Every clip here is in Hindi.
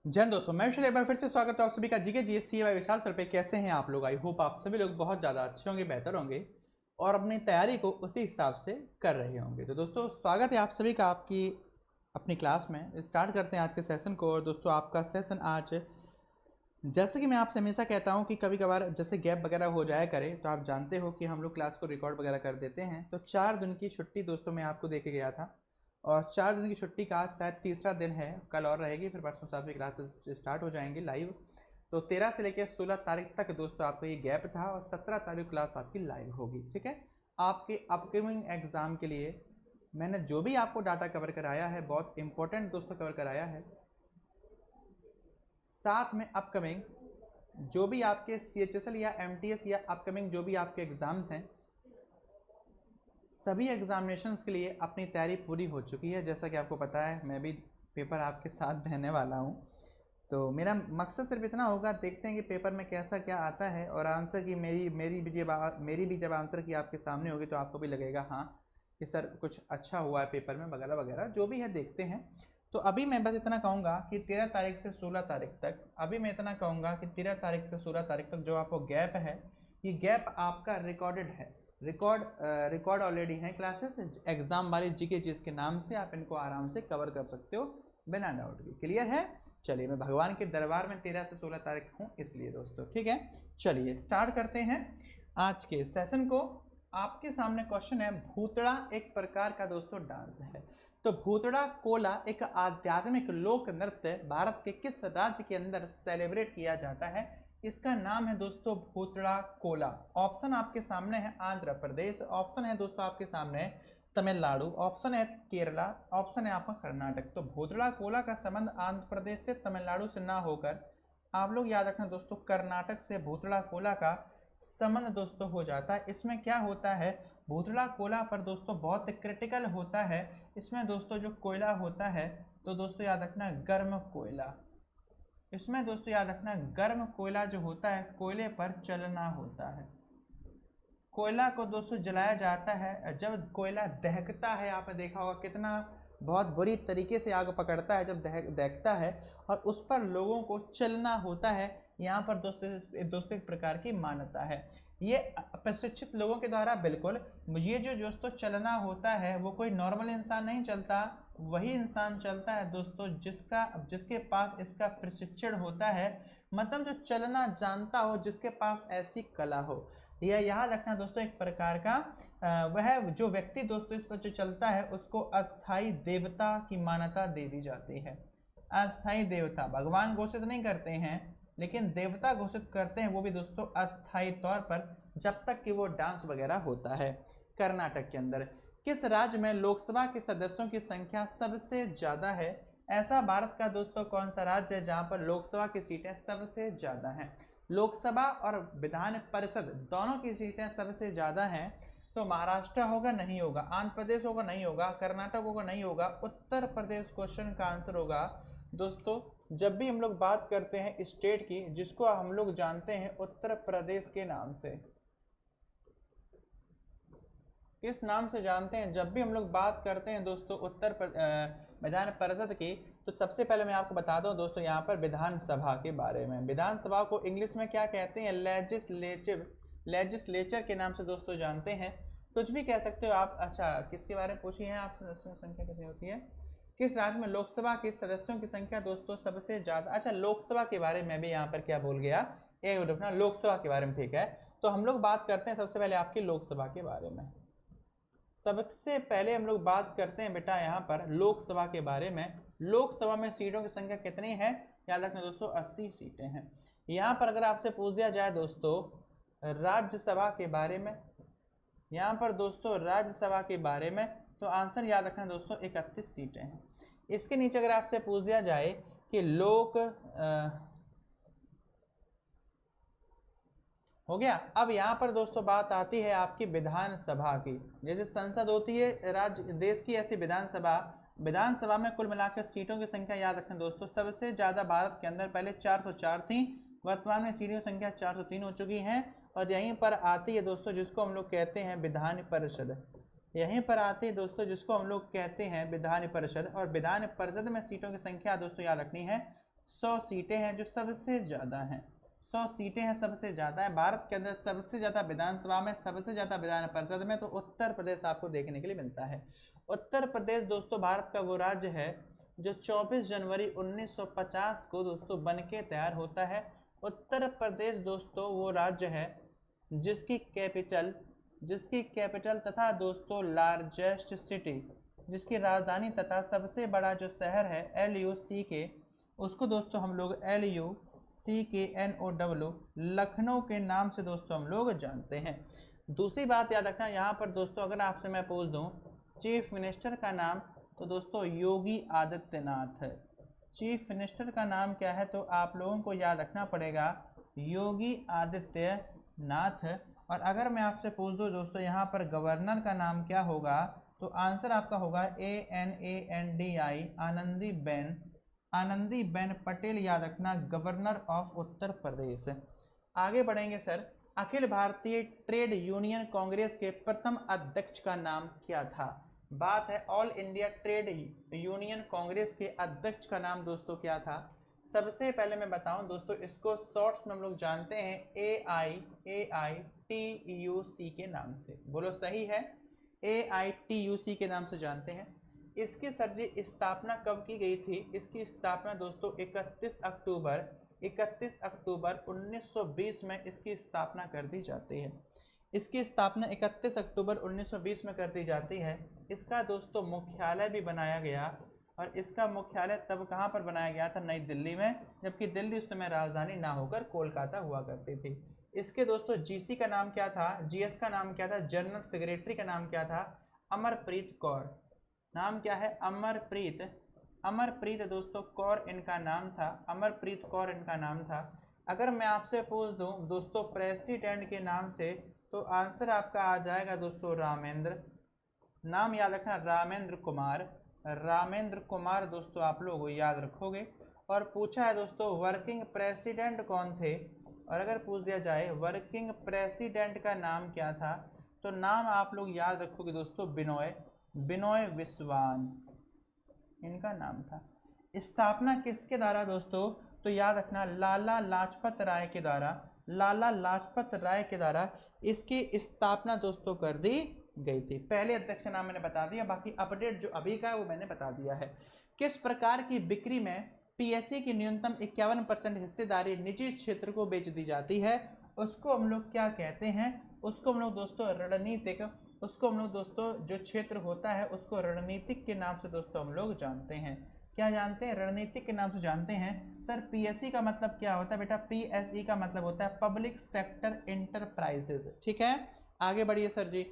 जय हिंद दोस्तों, मैं विशाल एक बार फिर से स्वागत है आप सभी का जीके जीएससी बाय विशाल सर पे। कैसे हैं आप लोग? आई होप आप सभी लोग बहुत ज़्यादा अच्छे होंगे, बेहतर होंगे और अपनी तैयारी को उसी हिसाब से कर रहे होंगे। तो दोस्तों स्वागत है आप सभी का आपकी अपनी क्लास में। स्टार्ट करते हैं आज के सेशन को। और दोस्तों आपका सेशन आज, जैसे कि मैं आपसे हमेशा कहता हूं कि कभी कभार जैसे गैप वगैरह हो जाया करे, तो आप जानते हो कि हम लोग क्लास को रिकॉर्ड वगैरह कर देते हैं। तो 4 दिन की छुट्टी दोस्तों मैं आपको दे के गया था और 4 दिन की छुट्टी का आज शायद तीसरा दिन है। कल और रहेगी, फिर परसों से आपकी क्लासेस स्टार्ट हो जाएंगी लाइव। तो 13 से लेकर 16 तारीख तक दोस्तों आपका ये गैप था और 17 तारीख क्लास आपकी लाइव होगी। ठीक है, आपके अपकमिंग एग्जाम के लिए मैंने जो भी आपको डाटा कवर कराया है बहुत इंपॉर्टेंट दोस्तों कवर कराया है। साथ में अपकमिंग जो भी आपके CHSL या MTS या अपकमिंग जो भी आपके एग्जाम्स हैं, सभी एग्जामिनेशंस के लिए अपनी तैयारी पूरी हो चुकी है। जैसा कि आपको पता है मैं भी पेपर आपके साथ देने वाला हूं। तो मेरा मकसद सिर्फ इतना होगा, देखते हैं कि पेपर में कैसा क्या आता है और आंसर की मेरी भी जब आंसर की आपके सामने होगी तो आपको भी लगेगा हाँ कि सर कुछ अच्छा हुआ है पेपर में वगैरह वगैरह, जो भी है देखते हैं। तो अभी मैं बस इतना कहूँगा कि 13 तारीख से 16 तारीख तक, अभी मैं इतना कहूँगा कि 13 तारीख से 16 तारीख तक जो आपको गैप है, ये गैप आपका रिकॉर्डेड है। रिकॉर्ड ऑलरेडी है क्लासेस एग्जाम वाली जीके जिसके नाम से आप इनको आराम से कवर कर सकते हो बिना डाउट के। क्लियर है? चलिए, मैं भगवान के दरबार में 13 से 16 तारीख हूँ इसलिए दोस्तों। ठीक है, चलिए स्टार्ट करते हैं आज के सेशन को। आपके सामने क्वेश्चन है, भूतड़ा एक प्रकार का दोस्तों डांस है। तो भूतड़ा कोला एक आध्यात्मिक लोक नृत्य भारत के किस राज्य के अंदर सेलिब्रेट किया जाता है? इसका नाम है दोस्तों भूतड़ा कोला। ऑप्शन आपके सामने है आंध्र प्रदेश, ऑप्शन है दोस्तों आपके सामने तमिलनाडु, ऑप्शन है केरला, ऑप्शन है आपका कर्नाटक। तो भूतड़ा कोला का संबंध आंध्र प्रदेश से तमिलनाडु से ना होकर आप लोग याद रखना दोस्तों कर्नाटक से भूतड़ा कोला का संबंध दोस्तों हो जाता है। इसमें क्या होता है, भूतड़ा कोला पर दोस्तों बहुत क्रिटिकल होता है। इसमें दोस्तों जो कोयला होता है, तो दोस्तों याद रखना गर्म कोयला, इसमें दोस्तों याद रखना गर्म कोयला जो होता है कोयले पर चलना होता है। कोयला को दोस्तों जलाया जाता है, जब कोयला दहकता है आपने देखा होगा कितना बहुत बुरी तरीके से आग पकड़ता है जब दहकता है, और उस पर लोगों को चलना होता है। यहाँ पर दोस्तों एक प्रकार की मान्यता है, ये प्रशिक्षित लोगों के द्वारा बिल्कुल ये जो दोस्तों चलना होता है वो कोई नॉर्मल इंसान नहीं चलता, वही इंसान चलता है दोस्तों जिसके पास इसका प्रशिक्षण होता है, मतलब जो चलना जानता हो, जिसके पास ऐसी कला हो। यह याद रखना दोस्तों एक प्रकार का वह जो व्यक्ति दोस्तों इस पर जो चलता है उसको अस्थाई देवता की मान्यता दे दी जाती है। अस्थाई देवता भगवान घोषित नहीं करते हैं लेकिन देवता घोषित करते हैं, वो भी दोस्तों अस्थाई तौर पर, जब तक कि वो डांस वगैरह होता है। कर्नाटक के अंदर किस राज्य में लोकसभा के सदस्यों की संख्या सबसे ज्यादा है? ऐसा भारत का दोस्तों कौन सा राज्य है जहां पर लोकसभा की सीटें सबसे ज्यादा हैं? लोकसभा और विधान परिषद दोनों की सीटें सबसे ज्यादा हैं। तो महाराष्ट्र होगा नहीं होगा, आंध्र प्रदेश होगा नहीं होगा, कर्नाटक होगा नहीं होगा, उत्तर प्रदेश क्वेश्चन का आंसर होगा दोस्तों। जब भी हम लोग बात करते हैं स्टेट की, जिसको हम लोग जानते हैं उत्तर प्रदेश के नाम से, किस नाम से जानते हैं? जब भी हम लोग बात करते हैं दोस्तों विधान परिषद की, तो सबसे पहले मैं आपको बता दूं दोस्तों यहाँ पर विधानसभा के बारे में। विधानसभा को इंग्लिश में क्या कहते हैं? लेजिस्लेचर के नाम से दोस्तों जानते हैं, कुछ भी कह सकते हो आप। अच्छा, किसके बारे में पूछी है आप? सदस्यों की संख्या कितनी होती है? किस राज्य में लोकसभा के सदस्यों की संख्या दोस्तों सबसे ज्यादा? अच्छा, लोकसभा के बारे में भी यहाँ पर क्या बोल गया, एक मिनट अपना, लोकसभा के बारे में। ठीक है, तो हम लोग बात करते हैं सबसे पहले आपकी लोकसभा के बारे में। सबसे पहले हम लोग बात करते हैं बेटा यहाँ पर लोकसभा के बारे में। लोकसभा में सीटों की संख्या कितनी है? याद रखना दोस्तों 80 सीटें हैं। यहाँ पर अगर आपसे पूछ दिया जाए दोस्तों राज्यसभा के बारे में, यहाँ पर दोस्तों राज्यसभा के बारे में, तो आंसर याद रखना दोस्तों 31 सीटें हैं। इसके नीचे अगर आपसे पूछ दिया जाए कि हो गया। अब यहाँ पर दोस्तों बात आती है आपकी विधानसभा की। जैसे संसद होती है राज्य देश की, ऐसी विधानसभा में कुल मिलाकर सीटों की संख्या याद रखें दोस्तों सबसे ज्यादा भारत के अंदर पहले 404 थी, वर्तमान में सीटों की संख्या 403 हो चुकी है। और यहीं पर आती है दोस्तों जिसको हम लोग कहते हैं विधान परिषद, यहीं पर आती है दोस्तों जिसको हम लोग कहते हैं विधान परिषद। और विधान परिषद में सीटों की संख्या दोस्तों याद रखनी है 100 सीटें हैं जो सबसे ज़्यादा हैं, 100 सीटें हैं सबसे ज़्यादा है। भारत के अंदर सबसे ज़्यादा विधानसभा में, सबसे ज़्यादा विधान परिषद में तो उत्तर प्रदेश आपको देखने के लिए मिलता है। उत्तर प्रदेश दोस्तों भारत का वो राज्य है जो 24 जनवरी 1950 को दोस्तों बन के तैयार होता है। उत्तर प्रदेश दोस्तों वो राज्य है जिसकी कैपिटल तथा दोस्तों लार्जेस्ट सिटी, जिसकी राजधानी तथा सबसे बड़ा जो शहर है LUCK, उसको दोस्तों हम लोग LUCKNOW लखनऊ के नाम से दोस्तों हम लोग जानते हैं। दूसरी बात याद रखना यहाँ पर दोस्तों, अगर आपसे मैं पूछ दूँ चीफ मिनिस्टर का नाम, तो दोस्तों योगी आदित्यनाथ है। चीफ मिनिस्टर का नाम क्या है, तो आप लोगों को याद रखना पड़ेगा योगी आदित्यनाथ। और अगर मैं आपसे पूछ दूँ दोस्तों यहाँ पर गवर्नर का नाम क्या होगा, तो आंसर आपका होगा ANANDI आनंदीबेन पटेल, याद रखना, गवर्नर ऑफ उत्तर प्रदेश। आगे बढ़ेंगे sir. Akhil Bharatiya trade union Congress के प्रथम अध्यक्ष का नाम क्या था? बात है all India trade union Congress के अध्यक्ष का नाम दोस्तों क्या था? सबसे पहले मैं बताऊं दोस्तों, इसको शॉर्ट्स में हम लोग जानते हैं AITUC के नाम से। बोलो सही है, AITUC के नाम से जानते हैं। इसकी सर जी स्थापना कब की गई थी? इसकी स्थापना दोस्तों 31 अक्टूबर 1920 में इसकी स्थापना कर दी जाती है। इसकी स्थापना 31 अक्टूबर 1920 में कर दी जाती है। इसका दोस्तों मुख्यालय भी बनाया गया, और इसका मुख्यालय तब कहाँ पर बनाया गया था? नई दिल्ली में, जबकि दिल्ली उस समय राजधानी ना होकर कोलकाता हुआ करती थी। इसके दोस्तों GC का नाम क्या था? GS का नाम क्या था? जनरल सेक्रेटरी का नाम क्या था? अमरप्रीत कौर। नाम क्या है? अमरप्रीत दोस्तों कौर इनका नाम था, अमरप्रीत कौर इनका नाम था। अगर मैं आपसे पूछ दूं दोस्तों प्रेसिडेंट के नाम से, तो आंसर आपका आ जाएगा दोस्तों रामेंद्र। नाम याद रखना, रामेंद्र कुमार दोस्तों आप लोग याद रखोगे। और पूछा है दोस्तों वर्किंग प्रेसिडेंट कौन थे, और अगर पूछ दिया जाए वर्किंग प्रेसिडेंट का नाम क्या था, तो नाम आप लोग याद रखोगे दोस्तों बिनोय विश्वान इनका नाम था। स्थापना किसके द्वारा दोस्तों? तो याद रखना लाला लाजपत राय के द्वारा इसकी स्थापना दोस्तों कर दी गई थी। पहले अध्यक्ष का नाम मैंने बता दिया, बाकी अपडेट जो अभी का है वो मैंने बता दिया है। किस प्रकार की बिक्री में PSE की न्यूनतम 51% हिस्सेदारी निजी क्षेत्र को बेच दी जाती है, उसको हम लोग क्या कहते हैं? उसको हम लोग दोस्तों जो क्षेत्र होता है उसको रणनीतिक के नाम से दोस्तों हम लोग जानते हैं। क्या जानते हैं? रणनीतिक के नाम से जानते हैं। सर PSE का मतलब क्या होता है बेटा? PSE का मतलब होता है पब्लिक सेक्टर एंटरप्राइजेज। ठीक है, आगे बढ़िए सर जी।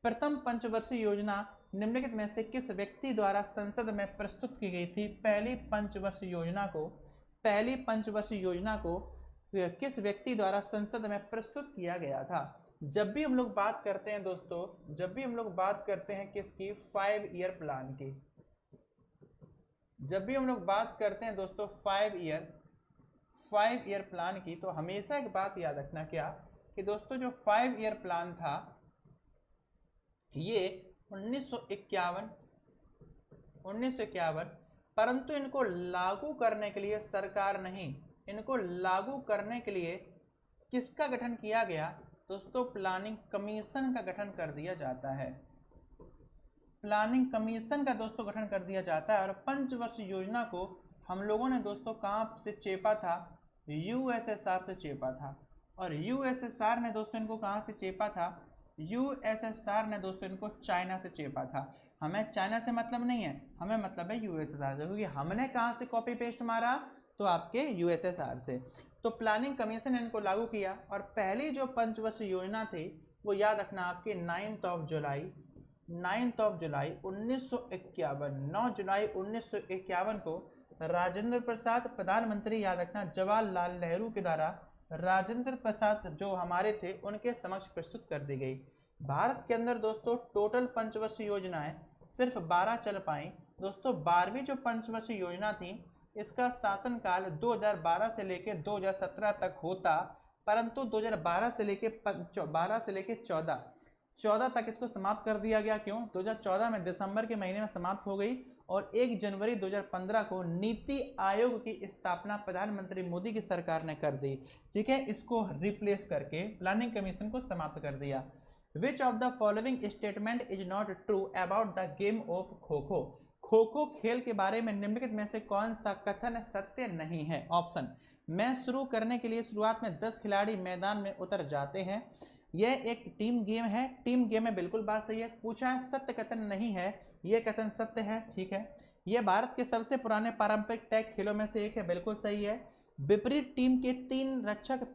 प्रथम पंचवर्षीय योजना निम्नलिखित में से किस व्यक्ति द्वारा संसद में प्रस्तुत की गई थी? पहली पंचवर्षीय योजना को किस व्यक्ति द्वारा संसद में प्रस्तुत किया गया था? जब भी हम लोग बात करते हैं किसकी? 5 ईयर प्लान की। जब भी हम लोग बात करते हैं दोस्तों 5 ईयर प्लान की, तो हमेशा एक बात याद रखना, क्या कि दोस्तों जो 5 ईयर प्लान था ये 1951, परंतु इनको लागू करने के लिए सरकार नहीं, इनको लागू करने के लिए किसका गठन किया गया दोस्तों? प्लानिंग कमीशन का गठन कर दिया जाता है। प्लानिंग कमीशन का दोस्तों गठन कर दिया जाता है। और पंचवर्षीय योजना को हम लोगों ने दोस्तों कहाँ से चेपा था? USSR से चेपा था। और USSR ने दोस्तों इनको कहाँ से चेपा था? USSR ने दोस्तों इनको चाइना से चेपा था। हमें चाइना से मतलब नहीं है, हमें मतलब है USSR से, क्योंकि हमने कहाँ से कॉपी पेस्ट मारा? तो आपके USSR से। तो प्लानिंग कमीशन ने इनको लागू किया। और पहली जो पंचवर्षीय योजना थी वो याद रखना आपके 9 जुलाई 1951, 9 जुलाई 1951 को राजेंद्र प्रसाद प्रधानमंत्री, याद रखना, जवाहरलाल नेहरू के द्वारा राजेंद्र प्रसाद जो हमारे थे उनके समक्ष प्रस्तुत कर दी गई। भारत के अंदर दोस्तों टोटल पंचवर्षीय योजनाएं सिर्फ 12 चल पाई दोस्तों। 12वीं जो पंचवर्षीय योजना थी इसका शासनकाल 2012 से लेकर 2017 तक होता, परंतु 2012 से लेकर 14 तक इसको समाप्त कर दिया गया। क्यों? 2014 में दिसंबर के महीने में समाप्त हो गई, और 1 जनवरी 2015 को नीति आयोग की स्थापना प्रधानमंत्री मोदी की सरकार ने कर दी। ठीक है, इसको रिप्लेस करके प्लानिंग कमीशन को समाप्त कर दिया। Which of the following statement is not true about the game of kho kho? Kho kho खेल के बारे में निम्नलिखित में से कौन सा कथन सत्य नहीं है? ऑप्शन, मैच शुरू करने के लिए शुरुआत में 10 खिलाड़ी मैदान में उतर जाते हैं। यह एक टीम गेम है। टीम गेम में बिल्कुल बात सही है। पूछा है सत्य कथन नहीं है, यह कथन सत्य है। ठीक है, यह भारत के सबसे पुराने पारंपरिक टैग खेलों में से एक है। बिल्कुल सही है। विपरीत टीम के 3 रक्षक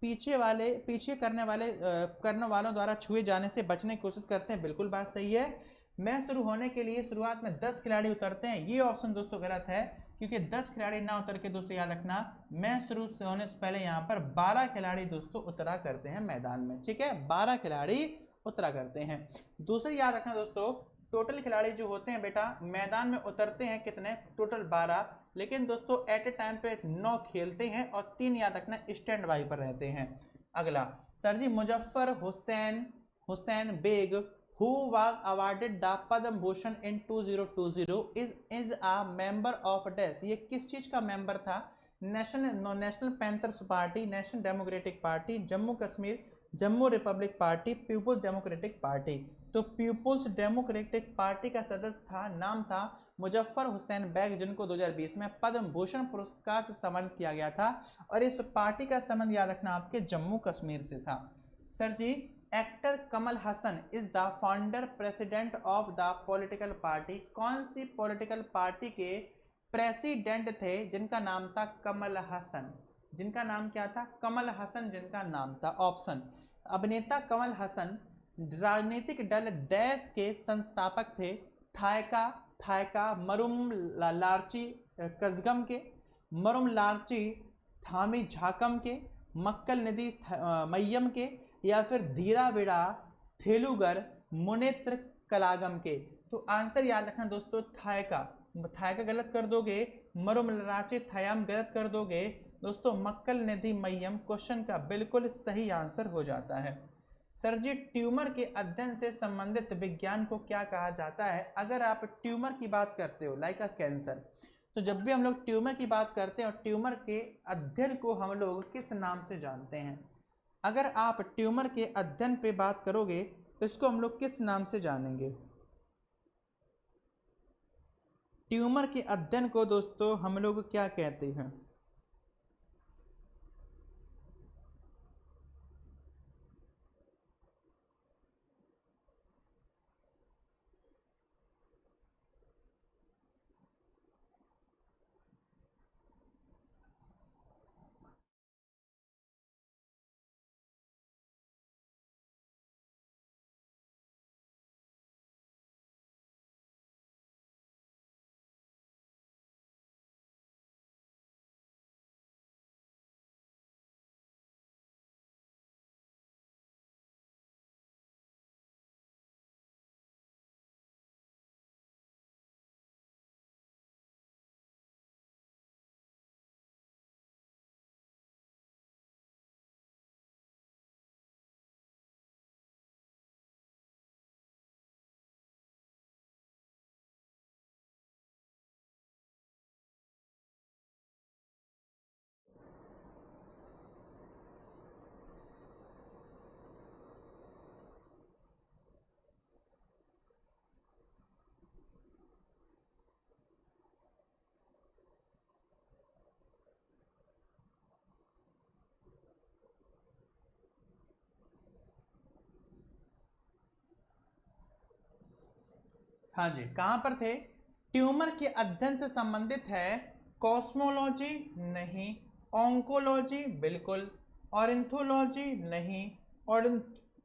पीछे करने वालों द्वारा छुए जाने से बचने की कोशिश करते हैं। बिल्कुल बात सही है। मैच शुरू होने के लिए शुरुआत में 10 खिलाड़ी उतरते हैं। ये ऑप्शन दोस्तों गलत है, क्योंकि 10 खिलाड़ी ना उतर के दोस्तों याद रखना, मैच शुरू होने से पहले यहाँ पर 12 खिलाड़ी दोस्तों उतरा करते हैं मैदान में। ठीक है, 12 खिलाड़ी उतरा करते हैं। दूसरी याद रखना दोस्तों, टोटल खिलाड़ी जो होते हैं बेटा मैदान में उतरते हैं कितने? टोटल 12, लेकिन दोस्तों एट ए टाइम पे 9 खेलते हैं और 3 याद रखना स्टैंड बाई पर रहते हैं। अगला, sir ji Muzaffar Hussain Beg who was awarded the Padma Bhushan in 2020 is a member of DES? ये किस चीज का मेंबर था? National Panthers Party, National Democratic Party, Jammu Republic Party, Peoples Democratic Party. तो पीपुल्स डेमोक्रेटिक पार्टी का सदस्य था, नाम था मुजफ्फर हुसैन बेग, जिनको 2020 में पद्म भूषण पुरस्कार से सम्मानित किया गया था। और इस पार्टी का संबंध याद रखना आपके जम्मू कश्मीर से था। Sir ji, actor Kamal Hasan is the founder president of the political party? कौन सी पॉलिटिकल पार्टी के प्रेसिडेंट थे जिनका नाम था कमल हसन? जिनका नाम क्या था? कमल हसन जिनका नाम था। ऑप्शन, अभिनेता कमल हसन राजनीतिक दल देश के संस्थापक थे। थायका मरुम लार्ची कजगम के, मरुम लार्ची थामी झाकम के, मक्कल निधि मय्यम के, या फिर धीराविड़ा थेलुगर मुनेत्र कलागम के। तो आंसर याद रखना दोस्तों, थायका गलत कर दोगे, मरुमलराचे थयाम गलत कर दोगे दोस्तों, मक्कल निधि मय्यम क्वेश्चन का बिल्कुल सही आंसर हो जाता है। सर जी, ट्यूमर के अध्ययन से संबंधित विज्ञान को क्या कहा जाता है? अगर आप ट्यूमर की बात करते हो लाइक अ कैंसर, तो जब भी हम लोग ट्यूमर की बात करते हैं और ट्यूमर के अध्ययन को हम लोग किस नाम से जानते हैं? अगर आप ट्यूमर के अध्ययन पे बात करोगे तो इसको हम लोग किस नाम से जानेंगे? ट्यूमर के अध्ययन को दोस्तों हम लोग क्या कहते हैं? हाँ जी, कहाँ पर थे? ट्यूमर के अध्ययन से संबंधित है। कॉस्मोलॉजी नहीं, ऑन्कोलॉजी बिल्कुल, ऑरिन्थोलॉजी नहीं,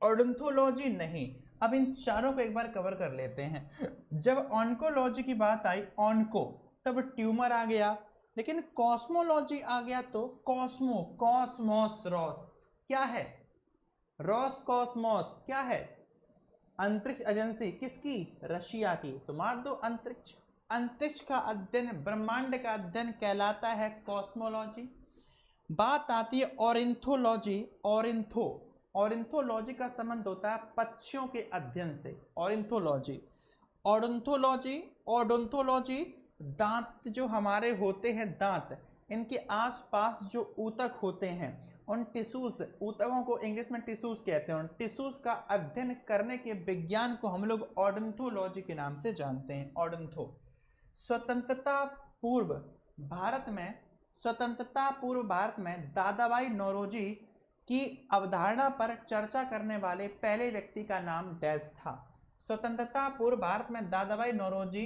ऑरिन्थोलॉजी नहीं। अब इन चारों को एक बार कवर कर लेते हैं। जब ऑन्कोलॉजी की बात आई, ऑन्को, तब ट्यूमर आ गया, लेकिन कॉस्मोलॉजी आ गया तो कॉस्मोस रॉस क्या है? रॉस कॉस्मोस क्या है? अंतरिक्ष एजेंसी किसकी? रशिया की। तो मार दो अंतरिक्ष। अंतरिक्ष का अध्ययन, ब्रह्मांड का अध्ययन कहलाता है कॉस्मोलॉजी। बात आती है ऑरिन्थोलॉजी। ऑरिन्थोलॉजी का संबंध होता है पक्षियों के अध्ययन से। ऑरिन्थोलॉजी ओडोंथोलॉजी, ओडोंथोलॉजी दांत जो हमारे होते हैं, दांत, इनके आसपास जो ऊतक होते हैं, उन टिश्यूज, ऊतकों को इंग्लिश में टिश्यूज कहते हैं, उन टिश्यूज का अध्ययन करने के विज्ञान को हम लोग ओडोंथोलॉजी के नाम से जानते हैं। ओडोंथो। स्वतंत्रता पूर्व भारत में, स्वतंत्रता पूर्व भारत में दादाभाई नौरोजी की अवधारणा पर चर्चा करने वाले पहले व्यक्ति का नाम डैश था। स्वतंत्रता पूर्व भारत में दादाभाई नौरोजी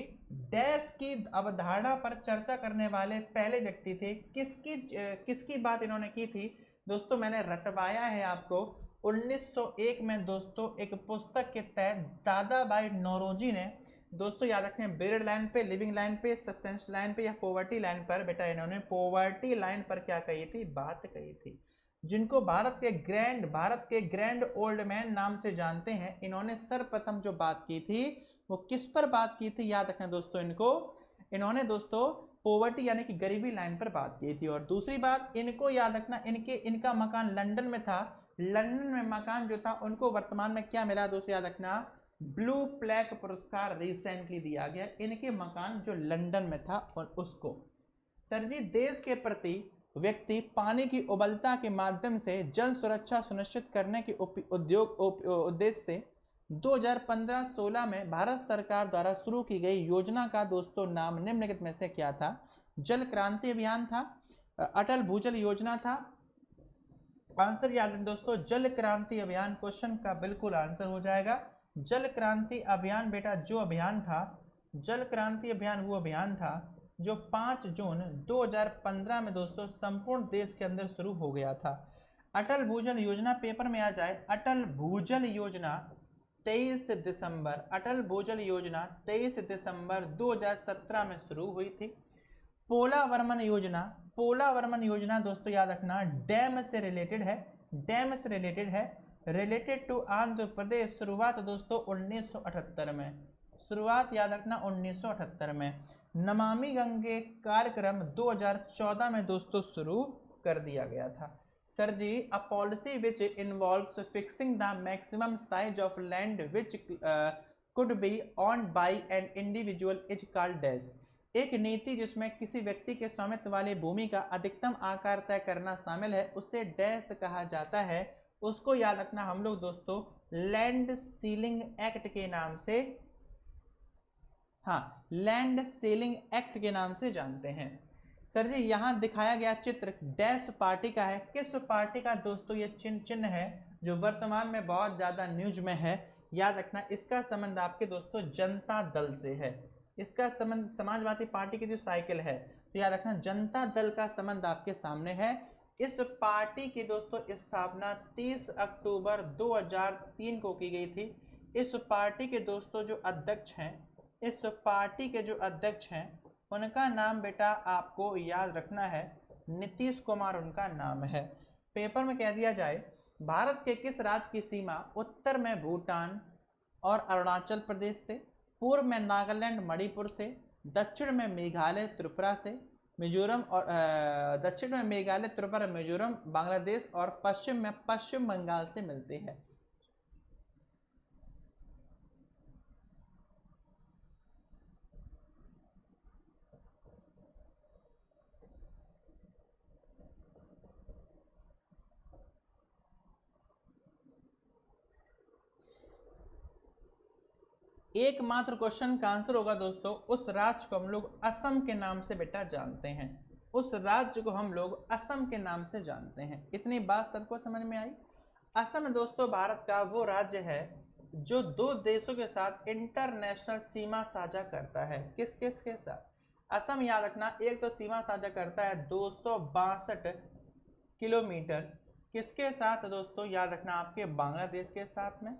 डैश की अवधारणा पर चर्चा करने वाले पहले व्यक्ति थे। किसकी बात इन्होंने की थी दोस्तों, मैंने रटवाया है आपको। 1901 में दोस्तों एक पुस्तक के तहत दादाभाई नौरोजी ने, दोस्तों याद रखें, बेरिड लाइन पे, लिविंग लाइन पे, सब्सटेंस लाइन पे या पॉवर्टी लाइन पर, बेटा इन्होंने पॉवर्टी लाइन पर क्या कही थी, बात कही थी। जिनको भारत के ग्रैंड ओल्ड मैन नाम से जानते हैं, इन्होंने सर्वप्रथम जो बात की थी वो किस पर बात की थी, याद रखना दोस्तों इन्होंने दोस्तों पॉवर्टी यानी कि गरीबी लाइन पर बात की थी। और दूसरी बात इनको याद रखना, इनका मकान लंदन में था। लंदन में मकान जो था उनको वर्तमान में क्या मिला दोस्तों, याद रखना, ब्लू प्लैक पुरस्कार रिसेंटली दिया गया इनके मकान जो लंदन में था और उसको। सर जी, देश के प्रति व्यक्ति पानी की उबलता के माध्यम से जल सुरक्षा सुनिश्चित करने के उद्देश्य से 2015-16 में भारत सरकार द्वारा शुरू की गई योजना का दोस्तों नाम निम्नलिखित में से क्या था। जल क्रांति अभियान था, अटल भूजल योजना था। आंसर याद रखें दोस्तों, जल क्रांति अभियान क्वेश्चन का बिल्कुल आंसर हो जाएगा। जल क्रांति अभियान बेटा जो अभियान था, जल क्रांति अभियान वो अभियान था जो 5 जून 2015 में दोस्तों संपूर्ण देश के अंदर शुरू हो गया था। अटल भूजल योजना पेपर में आ जाए, अटल भूजल योजना 23 दिसंबर, अटल भूजल योजना 23 दिसंबर 2017 में शुरू हुई थी। पोलावर्मन योजना दोस्तों याद रखना डैम से रिलेटेड है, रिलेटेड टू आंध्र प्रदेश। शुरुआत दोस्तों 1978 में, शुरुआत याद रखना 1978 में। नमामि गंगे कार्यक्रम 2014 में दोस्तों शुरू कर दिया गया था। Sir ji, a policy which involves fixing the maximum size of land which could be owned by an individual is called dash. एक नीति जिसमें किसी व्यक्ति के स्वामित्व वाली भूमि का अधिकतम आकार तय करना शामिल है, उसे डैश कहा जाता है। उसको याद रखना हम लोग दोस्तों लैंड सीलिंग एक्ट के नाम से, हाँ, लैंड सीलिंग एक्ट के नाम से जानते हैं। सर जी, यहाँ दिखाया गया चित्र डैश पार्टी का है। किस पार्टी का दोस्तों ये चिन्ह है जो वर्तमान में बहुत ज़्यादा न्यूज में है, याद रखना। इसका संबंध आपके दोस्तों जनता दल से है। इसका संबंध समाजवादी पार्टी की जो साइकिल है, तो याद रखना जनता दल का संबंध आपके सामने है। इस पार्टी की दोस्तों स्थापना 30 अक्टूबर 2003 को की गई थी। इस पार्टी के दोस्तों जो अध्यक्ष हैं, इस पार्टी के जो अध्यक्ष हैं उनका नाम बेटा आपको याद रखना है, नीतीश कुमार उनका नाम है। पेपर में कह दिया जाए, भारत के किस राज्य की सीमा उत्तर में भूटान और अरुणाचल प्रदेश से, पूर्व में नागालैंड मणिपुर से, दक्षिण में मेघालय त्रिपुरा से, मिजोरम और दक्षिण में मेघालय त्रिपुरा मिजोरम बांग्लादेश और पश्चिम में पश्चिम बंगाल से मिलती है। एकमात्र क्वेश्चन का आंसर होगा दोस्तों, उस राज्य को हम लोग असम के नाम से बेटा जानते हैं। उस राज्य को हम लोग असम के नाम से जानते हैं। इतनी बात सबको समझ में आई। असम दोस्तों भारत का वो राज्य है जो 2 देशों के साथ इंटरनेशनल सीमा साझा करता है। किस किस के साथ? असम याद रखना, एक तो सीमा साझा करता है 262 किलोमीटर, किसके साथ दोस्तों, याद रखना आपके बांग्लादेश के साथ में,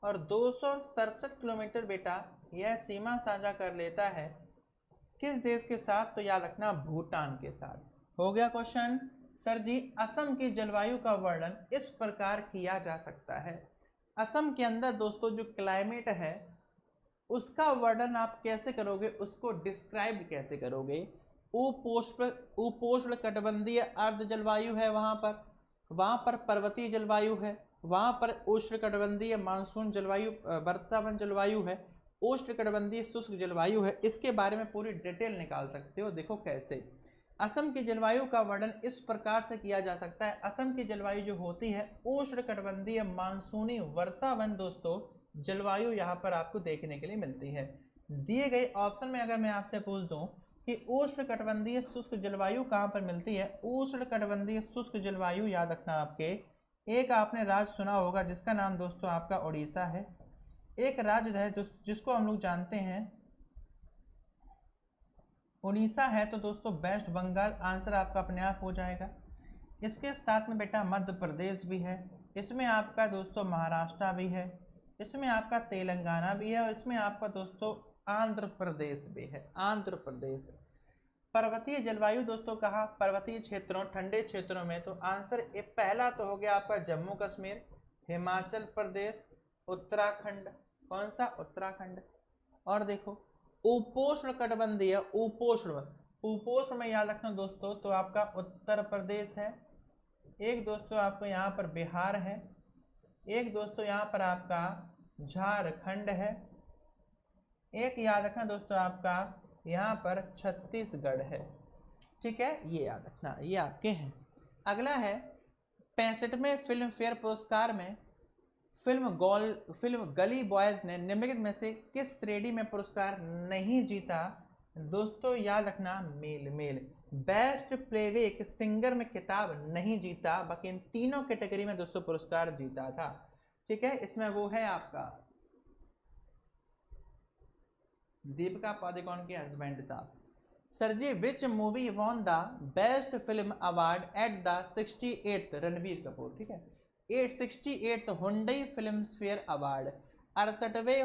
और 267 किलोमीटर बेटा यह सीमा साझा कर लेता है किस देश के साथ, तो याद रखना भूटान के साथ। हो गया क्वेश्चन। सर जी, असम की जलवायु का वर्णन इस प्रकार किया जा सकता है। असम के अंदर दोस्तों जो क्लाइमेट है उसका वर्णन आप कैसे करोगे, उसको डिस्क्राइब कैसे करोगे? उपोष्ण कटिबंधीय अर्ध जलवायु है, वहाँ पर पर्वतीय जलवायु है, वहाँ पर उष्णकटिबंधीय मानसून जलवायु वर्षावन जलवायु है, उष्णकटिबंधीय शुष्क जलवायु है, इसके बारे में पूरी डिटेल निकाल सकते हो। देखो कैसे, असम की जलवायु का वर्णन इस प्रकार से किया जा सकता है। असम की जलवायु जो होती है उष्णकटिबंधीय मानसूनी वर्षावन दोस्तों जलवायु यहाँ पर आपको देखने के लिए मिलती है। दिए गए ऑप्शन में अगर मैं आपसे पूछ दूं कि उष्णकटिबंधीय शुष्क जलवायु कहाँ पर मिलती है, उष्णकटिबंधीय शुष्क जलवायु याद रखना आपके, एक आपने राज्य सुना होगा जिसका नाम दोस्तों आपका उड़ीसा है, एक राज्य है जिसको हम लोग जानते हैं उड़ीसा है, तो दोस्तों वेस्ट बंगाल आंसर आपका अपने आप हो जाएगा। इसके साथ में बेटा मध्य प्रदेश भी है, इसमें आपका दोस्तों महाराष्ट्र भी है, इसमें आपका तेलंगाना भी है और इसमें आपका दोस्तों आंध्र प्रदेश भी है, आंध्र प्रदेश। पर्वतीय जलवायु दोस्तों कहाँ, पर्वतीय क्षेत्रों ठंडे क्षेत्रों में, तो आंसर पहला तो हो गया आपका जम्मू कश्मीर, हिमाचल प्रदेश, उत्तराखंड, कौन सा उत्तराखंड। और देखो उपोष्ण कटिबंधीय, उपोष्ण में याद रखना दोस्तों तो आपका उत्तर प्रदेश है, एक दोस्तों आपको यहाँ पर बिहार है, एक दोस्तों यहाँ पर आपका झारखंड है, एक याद रखना दोस्तों आपका यहाँ पर छत्तीसगढ़ है। ठीक है, ये याद रखना, ये आपके हैं। अगला है 65वें फिल्म फेयर पुरस्कार में फिल्म गली बॉयज ने निम्नलिखित में से किस श्रेणी में पुरस्कार नहीं जीता। दोस्तों याद रखना मेल बेस्ट प्लेबैक सिंगर में खिताब नहीं जीता, बाकी इन तीनों कैटेगरी में दोस्तों पुरस्कार जीता था। ठीक है, इसमें वो है आपका दीपिका पादुकोण के हस्बैंड साहब। Sir ji which movie won the best film award at the 68th Ranbir Kapoor, ठीक है, 68th Hyundai filmfare award, 68वें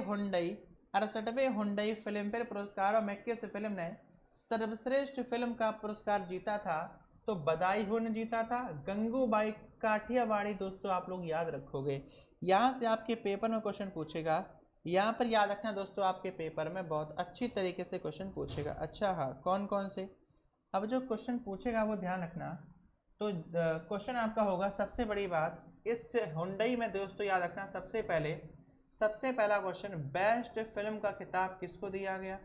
हुंडई फिल्म फेयर पुरस्कारों में किस फिल्म ने सर्वश्रेष्ठ फिल्म का पुरस्कार जीता था। तो बधाई हो ने जीता था, गंगूबाई काठियावाड़ी दोस्तों आप लोग याद रखोगे, यहाँ से आपके पेपर में क्वेश्चन पूछेगा, यहाँ पर याद रखना दोस्तों आपके पेपर में बहुत अच्छी तरीके से क्वेश्चन पूछेगा। अच्छा हाँ, कौन कौन से, अब जो क्वेश्चन पूछेगा वो ध्यान रखना। तो क्वेश्चन आपका होगा, सबसे बड़ी बात इस हुंडई में दोस्तों याद रखना, सबसे पहला क्वेश्चन बेस्ट फिल्म का खिताब किसको दिया गया।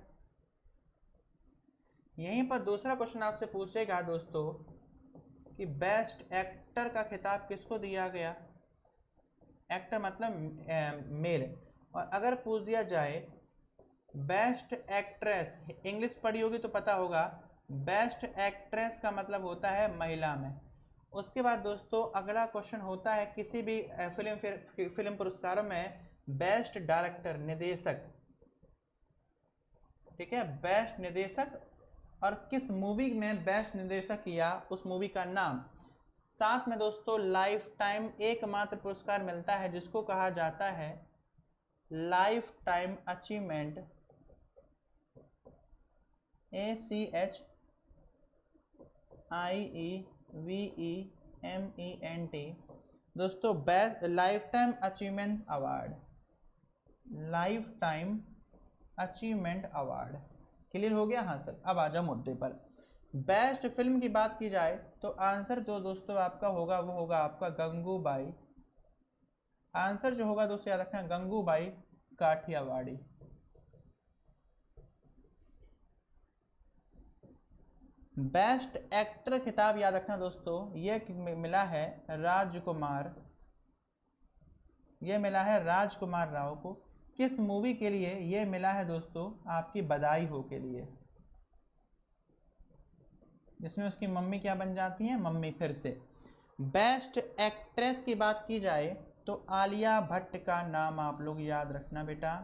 यहीं पर दूसरा क्वेश्चन आपसे पूछेगा दोस्तों कि बेस्ट एक्टर का खिताब किसको दिया गया, एक्टर मतलब मेल। और अगर पूछ दिया जाए बेस्ट एक्ट्रेस, इंग्लिश पढ़ी होगी तो पता होगा, बेस्ट एक्ट्रेस का मतलब होता है महिला में। उसके बाद दोस्तों अगला क्वेश्चन होता है किसी भी फिल्म पुरस्कारों में बेस्ट डायरेक्टर निर्देशक, ठीक है, बेस्ट निर्देशक और किस मूवी में बेस्ट निर्देशक किया उस मूवी का नाम। साथ में दोस्तों लाइफ टाइम एकमात्र पुरस्कार मिलता है जिसको कहा जाता है लाइफ टाइम अचीवमेंट, ACHIEVEMENT दोस्तों best life time achievement award, life time achievement award. Clear हो गया। हाँ सर, अब आ जाओ मुद्दे पर। बेस्ट फिल्म की बात की जाए तो आंसर जो दोस्तों आपका होगा वो होगा आपका गंगूबाई, आंसर जो होगा दोस्तों याद रखना गंगूबाई काठियावाड़ी। बेस्ट एक्टर खिताब याद रखना दोस्तों ये मिला है राजकुमार, ये मिला है राजकुमार राव को। किस मूवी के लिए ये मिला है दोस्तों, आपकी बधाई हो के लिए, जिसमें उसकी मम्मी क्या बन जाती है, मम्मी फिर से। बेस्ट एक्ट्रेस की बात की जाए तो आलिया भट्ट का नाम आप लोग याद रखना बेटा,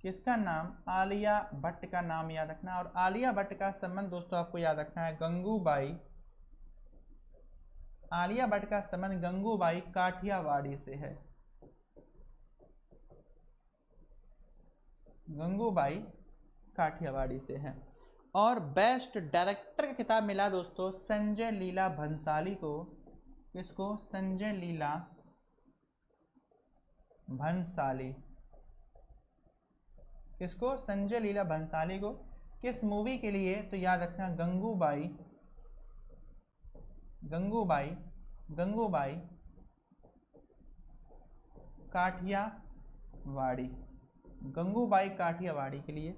किसका नाम, आलिया भट्ट का नाम याद रखना। और आलिया भट्ट का संबंध दोस्तों आपको याद रखना है गंगूबाई, आलिया भट्ट का संबंध गंगूबाई काठियावाड़ी से है, गंगूबाई काठियावाड़ी से है। और बेस्ट डायरेक्टर का खिताब मिला दोस्तों संजय लीला भंसाली को, किसको, संजय लीला भंसाली, किसको, संजय लीला भंसाली को। किस मूवी के लिए, तो याद रखना गंगूबाई, गंगूबाई, गंगूबाई काठियावाड़ी, गंगूबाई काठियावाड़ी के लिए।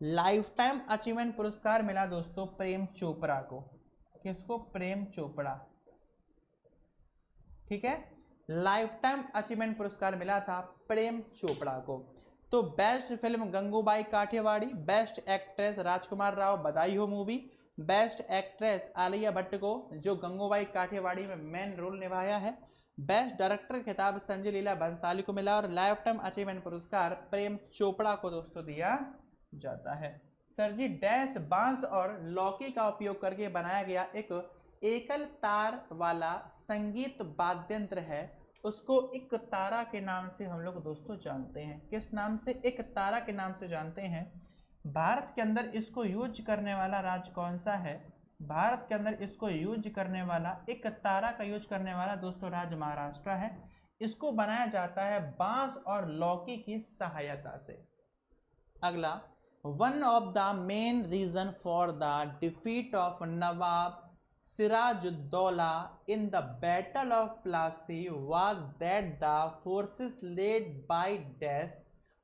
लाइफ टाइम अचीवमेंट पुरस्कार मिला दोस्तों प्रेम चोपड़ा को। किसको? प्रेम चोपड़ा। ठीक है, लाइफ टाइम अचीवमेंट पुरस्कार मिला था प्रेम चोपड़ा को। तो best film Gangubai Kathiawadi, best actress Rajkummar Rao Badhaai Ho movie, best actress Alia Bhatt को जो गंगूबाई काठियावाड़ी में मेन रोल निभाया है, बेस्ट डायरेक्टर खिताब संजय लीला बंसाली को मिला और लाइफ टाइम अचीवमेंट पुरस्कार प्रेम चोपड़ा को दोस्तों दिया जाता है। सर जी, डैश बांस और लौकी का उपयोग करके बनाया गया एक एकल तार वाला संगीत वाद्यंत्र है, उसको एक तारा के नाम से हम लोग दोस्तों जानते हैं। किस नाम से? एक तारा के नाम से जानते हैं। भारत के अंदर इसको यूज करने वाला राज्य कौन सा है? भारत के अंदर इसको यूज करने वाला, एक तारा का यूज करने वाला दोस्तों राज्य महाराष्ट्र है। इसको बनाया जाता है बांस और लौकी की सहायता से। अगला, one of the main reason for the defeat of Nawab Sirajuddaulah in the Battle of Plassey was that the forces led by Dash,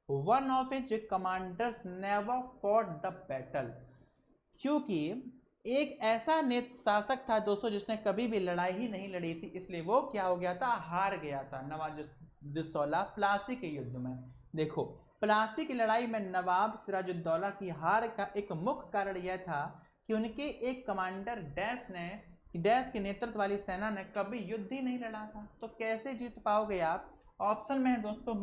one of its commanders, never fought the battle। क्योंकि एक ऐसा शासक था दोस्तों जिसने कभी भी लड़ाई ही नहीं लड़ी थी, इसलिए वो क्या हो गया था? हार गया था नवाजुद्दौला प्लासी के युद्ध में। देखो, प्लासी की लड़ाई में नवाब सिराजुद्दौला की हार का एक मुख्य कारण यह था कि उनके एक कमांडर डैश के नेतृत्व वाली सेना ने कभी युद्ध ही नहीं लड़ा था। तो कैसे जीत पाओगे आप? ऑप्शन में है दोस्तों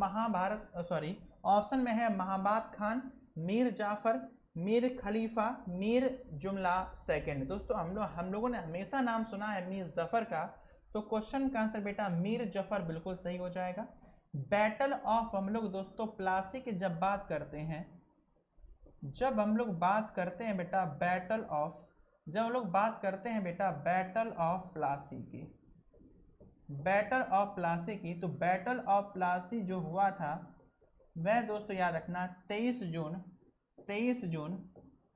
ऑप्शन में है महाबाद खान, मीर जाफर, मीर खलीफा, मीर जुमला सेकंड। दोस्तों हम लोगों ने हमेशा नाम सुना है मीर जफर का, तो क्वेश्चन का आंसर बेटा मीर जफर बिल्कुल सही हो जाएगा। बैटल ऑफ हम लोग दोस्तों प्लासी की जब बात करते हैं, जब हम लोग बात करते हैं बेटा बैटल ऑफ प्लासी की, बैटल ऑफ प्लासी की, तो बैटल ऑफ प्लासी जो हुआ था वह दोस्तों याद रखना 23 जून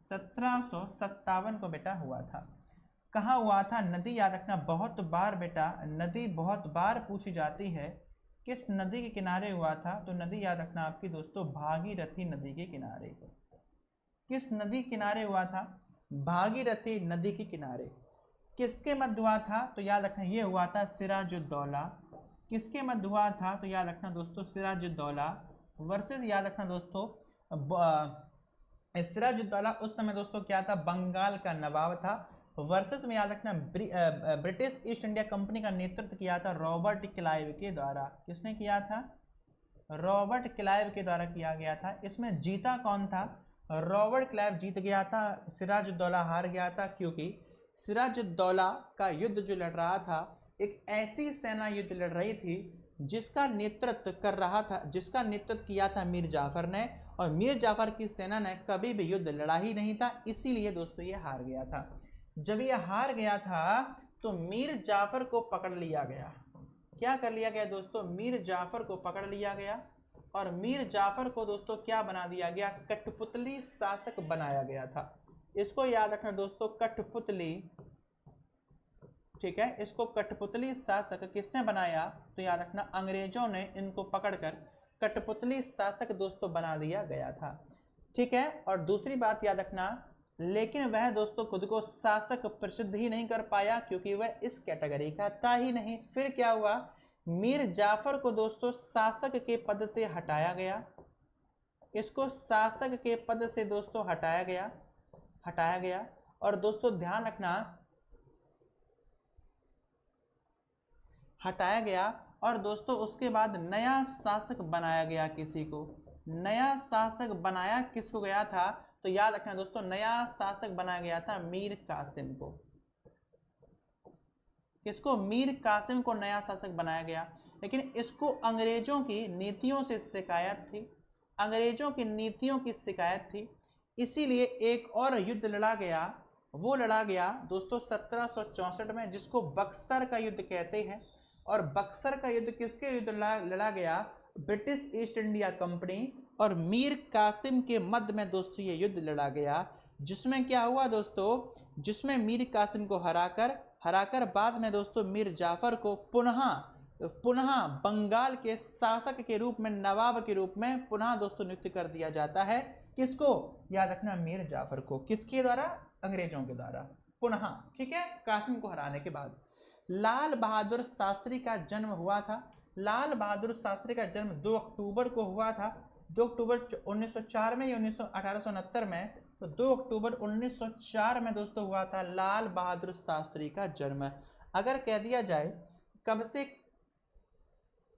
1757 को बेटा हुआ था। कहाँ हुआ था? नदी याद रखना, बहुत बार बेटा नदी बहुत बार पूछी जाती है। किस नदी के किनारे हुआ था? तो नदी याद रखना आपकी दोस्तों भागीरथी नदी के किनारे। किस नदी किनारे हुआ था? भागीरथी नदी के किनारे। किसके मध्य हुआ था? तो याद रखना ये हुआ था सिराजुद्दौला। किसके मध्य हुआ था? तो याद रखना दोस्तों सिराजुद्दौला वर्सेस याद रखना दोस्तों सिराजुद्दौला उस समय दोस्तों क्या था? बंगाल का नवाब था। वर्सेस में याद रखना ब्रिटिश ईस्ट इंडिया कंपनी का नेतृत्व किया था रॉबर्ट क्लाइव के द्वारा। किसने किया था? रॉबर्ट क्लाइव के द्वारा किया गया था। इसमें जीता कौन था? रॉबर्ट क्लाइव जीत गया था, सिराजुद्दौला हार गया था, क्योंकि सिराजुद्दौला का युद्ध जो लड़ रहा था एक ऐसी सेना युद्ध लड़ रही थी जिसका नेतृत्व किया था मीर जाफर ने, और मीर जाफर की सेना ने कभी भी युद्ध लड़ा ही नहीं था, इसीलिए दोस्तों ये हार गया था। जब ये हार गया था तो मीर जाफर को पकड़ लिया गया। क्या कर लिया गया दोस्तों? मीर जाफर को पकड़ लिया गया और मीर जाफर को दोस्तों क्या बना दिया गया? कठपुतली शासक बनाया गया था। इसको याद रखना दोस्तों, कठपुतली। ठीक है, इसको कठपुतली शासक किसने बनाया? तो याद रखना अंग्रेजों ने इनको पकड़कर कठपुतली शासक दोस्तों बना दिया गया था। ठीक है, और दूसरी बात याद रखना, लेकिन वह दोस्तों खुद को शासक प्रसिद्ध ही नहीं कर पाया क्योंकि वह इस कैटेगरी का था ही नहीं। फिर क्या हुआ? मीर जाफर को दोस्तों शासक के पद से हटाया गया। इसको शासक के पद से दोस्तों हटाया गया और दोस्तों ध्यान रखना हटाया गया और दोस्तों उसके बाद नया शासक बनाया गया। किसी को नया शासक बनाया किसको गया था? तो याद रखना दोस्तों नया शासक बनाया गया था मीर कासिम को। किसको? मीर कासिम को नया शासक बनाया गया। लेकिन इसको अंग्रेजों की नीतियों से शिकायत थी, अंग्रेजों की नीतियों की शिकायत थी, इसीलिए एक और युद्ध लड़ा गया। वो लड़ा गया दोस्तों 1764 में, जिसको बक्सर का युद्ध कहते हैं। और बक्सर का युद्ध किसके युद्ध लड़ा गया? ब्रिटिश ईस्ट इंडिया कंपनी और मीर कासिम के मध्य में दोस्तों ये युद्ध लड़ा गया। जिसमें क्या हुआ दोस्तों? जिसमें मीर कासिम को हराकर बाद में दोस्तों मीर जाफर को पुनः पुनः बंगाल के शासक के रूप में, नवाब के रूप में पुनः दोस्तों नियुक्त कर दिया जाता है। किसको? याद रखना, मीर जाफर को। किसके द्वारा? अंग्रेजों के द्वारा पुनः, ठीक है, कासिम को हराने के बाद। लाल बहादुर शास्त्री का जन्म हुआ था। लाल बहादुर शास्त्री का जन्म 2 अक्टूबर को हुआ था। 2 अक्टूबर 1904 में या 1869 में, तो 2 अक्टूबर 1904 में दोस्तों हुआ था लाल बहादुर शास्त्री का जन्म। अगर कह दिया जाए कब से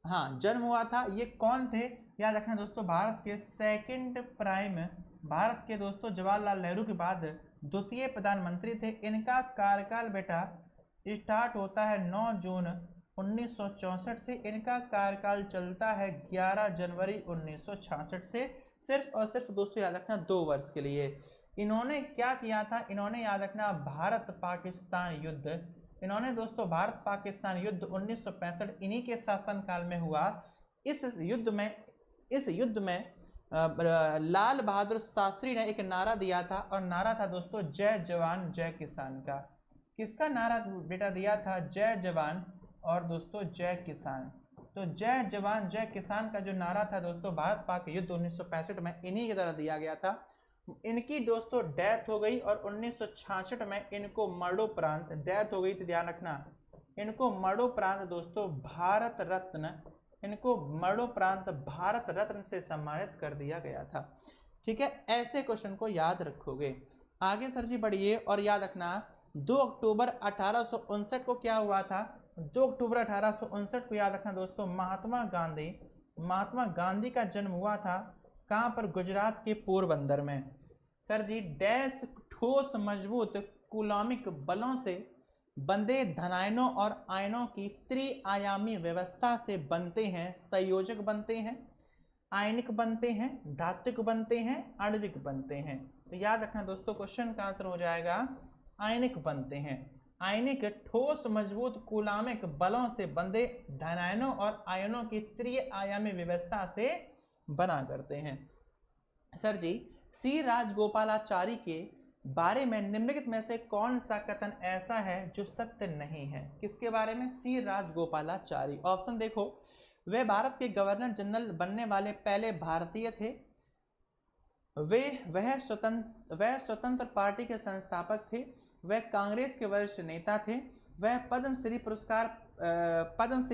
हाँ जन्म हुआ था, ये कौन थे? याद रखना दोस्तों, भारत के सेकंड प्राइम, भारत के दोस्तों जवाहरलाल नेहरू के बाद द्वितीय प्रधानमंत्री थे। इनका कार्यकाल बेटा स्टार्ट होता है 9 जून 1964 से। इनका कार्यकाल चलता है 11 जनवरी 1966 से। सिर्फ और सिर्फ दोस्तों याद रखना 2 वर्ष के लिए। इन्होंने क्या किया था? इन्होंने याद रखना भारत पाकिस्तान युद्ध, इन्होंने दोस्तों भारत पाकिस्तान युद्ध 1965 इन्हीं के शासनकाल में हुआ। इस युद्ध में लाल बहादुर शास्त्री ने एक नारा दिया था, और नारा था दोस्तों जय जवान जय किसान का। किसका नारा बेटा दिया था? जय जवान और दोस्तों जय किसान। तो जय जवान जय किसान का जो नारा था दोस्तों भारत पाक युद्ध 1965 में इन्हीं के द्वारा दिया गया था। इनकी दोस्तों डेथ हो गई, और 1966 में इनको मरणोपरांत डेथ हो गई थी। ध्यान रखना, इनको मरणोपरांत दोस्तों भारत रत्न, इनको मरणोपरांत भारत रत्न से सम्मानित कर दिया गया था। ठीक है, ऐसे क्वेश्चन को याद रखोगे। आगे सर जी बढ़िए, और याद रखना 2 अक्टूबर 1859 को क्या हुआ था? 2 अक्टूबर 1859 को याद रखना दोस्तों महात्मा गांधी का जन्म हुआ था। कहाँ पर? गुजरात के पोरबंदर में। सर जी डैश ठोस मजबूत कूलामिक बलों से बंधे धनायनों और आयनों की त्रिआयामी व्यवस्था से बनते हैं। संयोजक बनते हैं, आयनिक बनते हैं, धात्विक बनते हैं, आणविक बनते हैं। तो याद रखना दोस्तों क्वेश्चन का आंसर हो जाएगा आयनिक बनते हैं। आयनिक ठोस मजबूत कूलामिक बलों से बंधे धनायनों और आयनों की त्रिआयामी व्यवस्था से बना करते हैं। सर जी सी राजगोपालाचारी के बारे में निम्नलिखित में से कौन सा कथन ऐसा है जो सत्य नहीं है? किसके बारे में? सी राजगोपालाचारी। ऑप्शन देखो, वे भारत के गवर्नर जनरल बनने वाले पहले भारतीय थे। वह स्वतंत्र पार्टी के संस्थापक थे। वह कांग्रेस के वरिष्ठ नेता थे। वह पद्मश्री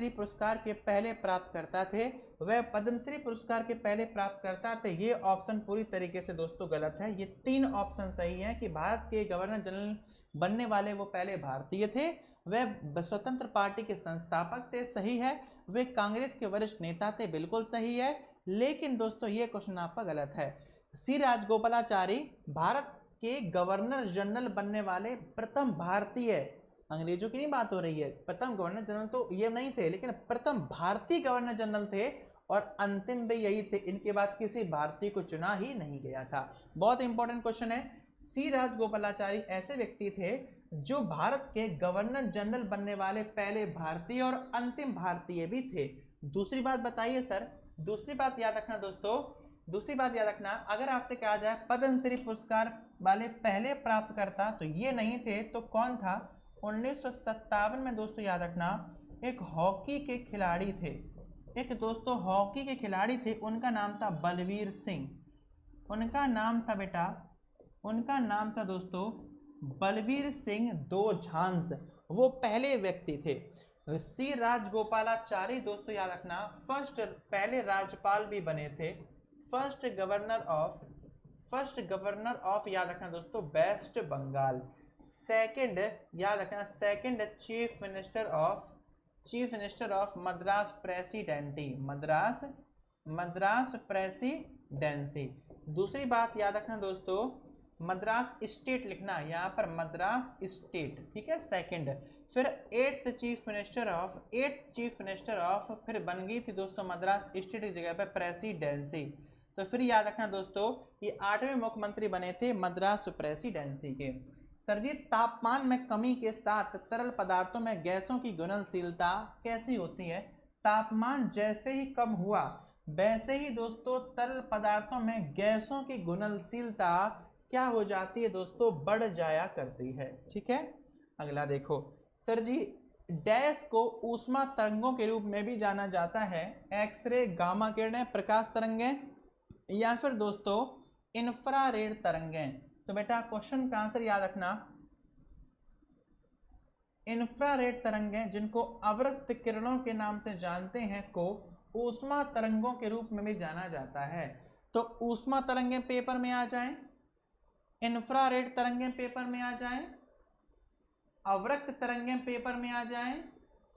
पुरस्कार के पहले प्राप्तकर्ता थे। वह पद्मश्री पुरस्कार के पहले प्राप्तकर्ता थे। ये ऑप्शन पूरी तरीके से दोस्तों गलत है। ये 3 ऑप्शन सही हैं कि भारत के गवर्नर जनरल बनने वाले वो पहले भारतीय थे, वह स्वतंत्र पार्टी के संस्थापक थे, सही है। वे कांग्रेस के वरिष्ठ नेता थे, बिल्कुल सही है। लेकिन दोस्तों ये क्वेश्चन आपका गलत है। सी राजगोपालाचारी भारत के गवर्नर जनरल बनने वाले प्रथम भारतीय, अंग्रेजों की नहीं बात हो रही है, प्रथम गवर्नर जनरल तो ये नहीं थे, लेकिन प्रथम भारतीय गवर्नर जनरल थे, और अंतिम भी यही थे। इनके बाद किसी भारतीय को चुना ही नहीं गया था। बहुत इंपॉर्टेंट क्वेश्चन है। सी राजगोपालाचारी ऐसे व्यक्ति थे जो भारत के गवर्नर जनरल बनने वाले पहले भारतीय और अंतिम भारतीय भी थे। दूसरी बात बताइए सर, दूसरी बात याद रखना दोस्तों, दूसरी बात याद रखना, अगर आपसे कहा जाए पद्मश्री पुरस्कार वाले पहले प्राप्तकर्ता, तो ये नहीं थे, तो कौन था? 1957 में दोस्तों याद रखना एक हॉकी के खिलाड़ी थे, एक दोस्तों हॉकी के खिलाड़ी थे, उनका नाम था बलवीर सिंह। उनका नाम था बेटा, उनका नाम था दोस्तों बलवीर सिंह दोझांस, वो पहले व्यक्ति थे। सी राजगोपालाचारी दोस्तों याद रखना पहले राज्यपाल भी बने थे, फर्स्ट गवर्नर ऑफ याद रखना दोस्तों वेस्ट बंगाल। सेकंड याद रखना, second chief minister of Madras presidency. दूसरी बात याद रखना दोस्तों, मद्रास स्टेट लिखना, यहाँ पर मद्रास स्टेट, ठीक है, सेकंड। फिर 8th चीफ मिनिस्टर ऑफ फिर बन गई थी दोस्तों मद्रास स्टेट की जगह पर प्रेसिडेंसी। तो फिर याद रखना दोस्तों ये 8वें मुख्यमंत्री बने थे मद्रास प्रेसिडेंसी के। सर जी तापमान में कमी के साथ तरल पदार्थों में गैसों की घुलनशीलता कैसी होती है? तापमान जैसे ही कम हुआ वैसे ही दोस्तों तरल पदार्थों में गैसों की घुलनशीलता क्या हो जाती है दोस्तों? बढ़ जाया करती है। ठीक है, अगला देखो सर जी डैश को ऊष्मा तरंगों के रूप में भी जाना जाता है, एक्सरे, गामा किरणें, प्रकाश तरंगें या फिर दोस्तों इंफ्रारेड तरंगें। तो बेटा क्वेश्चन का आंसर याद रखना, इंफ्रारेड तरंगें जिनको अवरक्त किरणों के नाम से जानते हैं को ऊष्मा तरंगों के रूप में भी जाना जाता है। तो ऊष्मा तरंगें पेपर में आ जाएं, इंफ्रारेड तरंगें पेपर में आ जाएं, अवरक्त तरंगें पेपर में आ जाएं,